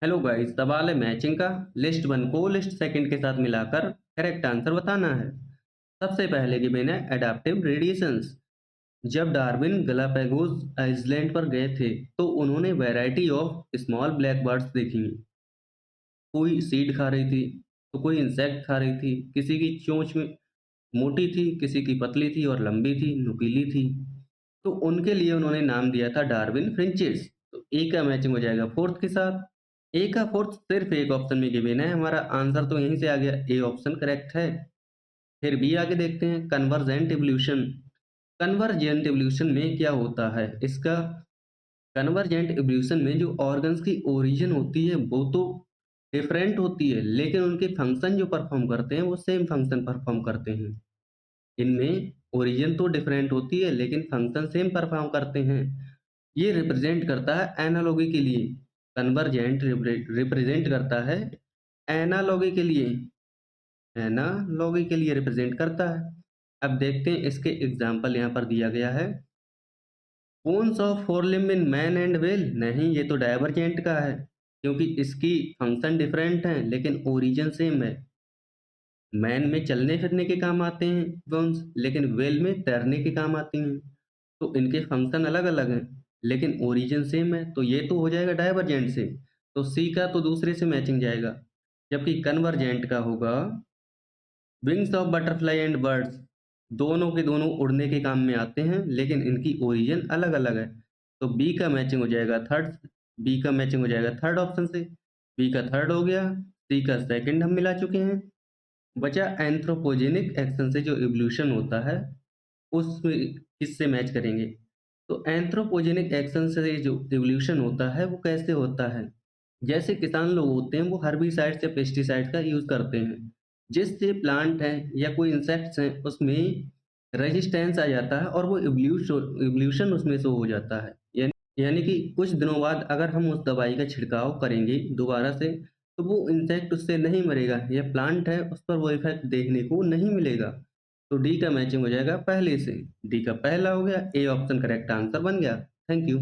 Hello guys, सवाल है matching का। लिस्ट वन को लिस्ट सेकंड के साथ मिलाकर करेक्ट आंसर बताना है। सबसे पहले गिवन है एडाप्टिव रेडिएशंस। जब डार्विन गलापागोस आइलैंड पर गए थे तो उन्होंने variety of small black birds देखी। कोई सीड खा रही थी तो कोई इंसेक्ट खा रही थी। किसी की चोंच में मोटी थी, किसी की पतली थी और लंबी थी, नुकीली थी। तो उनके लिए उन्होंने नाम दिया था डार्विन फ्रिंचेस। तो ए का मैचिंग हो जाएगा फोर्थ के साथ। ए का फोर्थ सिर्फ एक ऑप्शन में गिवन है, हमारा आंसर तो यहीं से आ गया, ए ऑप्शन करेक्ट है। फिर बी आगे देखते हैं, कन्वर्जेंट इवोल्यूशन। कन्वर्जेंट इवोल्यूशन में क्या होता है इसका। कन्वर्जेंट इवोल्यूशन में जो ऑर्गन्स की ओरिजिन होती है वो तो डिफरेंट होती है, लेकिन उनके फंक्शन जो परफॉर्म करते हैं वो सेम फंक्शन परफॉर्म करते हैं। इनमें ओरिजिन तो डिफरेंट होती है लेकिन फंक्शन सेम परफॉर्म करते हैं। ये रिप्रेजेंट करता है एनालॉगी के लिए। कन्वर्जेंट रिप्रेजेंट करता है एनालॉगी के लिए। एनालॉगी के लिए रिप्रेजेंट करता है। अब देखते हैं इसके एग्जाम्पल यहाँ पर दिया गया है। Bones of forelimb in man and whale, नहीं ये तो डायवर्जेंट का है, क्योंकि इसकी फंक्शन डिफरेंट है लेकिन ओरिजिन सेम है। मैन में चलने फिरने के काम आते हैं बोन्स, लेकिन व्हेल में तैरने के काम आती हैं। तो इनके फंक्शन अलग अलग हैं लेकिन ओरिजिन सेम है, तो ये तो हो जाएगा डायवर्जेंट से। तो सी का तो दूसरे से मैचिंग जाएगा। जबकि कन्वर्जेंट का होगा wings of butterfly and birds. दोनों के दोनों उड़ने के काम में आते हैं लेकिन इनकी ओरिजिन अलग अलग है। तो बी का मैचिंग हो जाएगा थर्ड। बी का मैचिंग हो जाएगा थर्ड ऑप्शन से। बी का थर्ड हो गया, सी का सेकंड हम मिला चुके हैं। बचा एंथ्रोपोजेनिक एक्शन से जो इवोल्यूशन होता है उसमें किससे मैच करेंगे। तो एंथ्रोपोजेनिक एक्शन से जो इवोल्यूशन होता है वो कैसे होता है। जैसे किसान लोग होते हैं वो हर्बिसाइड्स या पेस्टिसाइड्स का यूज़ करते हैं, जिससे प्लांट है या कोई इंसेक्ट्स हैं उसमें रेजिस्टेंस आ जाता है और वो इवोल्यूशन उसमें शो हो जाता है। यानी कि कुछ दिनों बाद अगर हम उस दवाई का छिड़काव करेंगे दोबारा से तो वो इंसेक्ट उससे नहीं मरेगा या प्लांट है उस पर वो इफेक्ट देखने को नहीं मिलेगा। तो डी का मैचिंग हो जाएगा पहले से। डी का पहला हो गया, ए ऑप्शन करेक्ट आंसर बन गया। Thank you.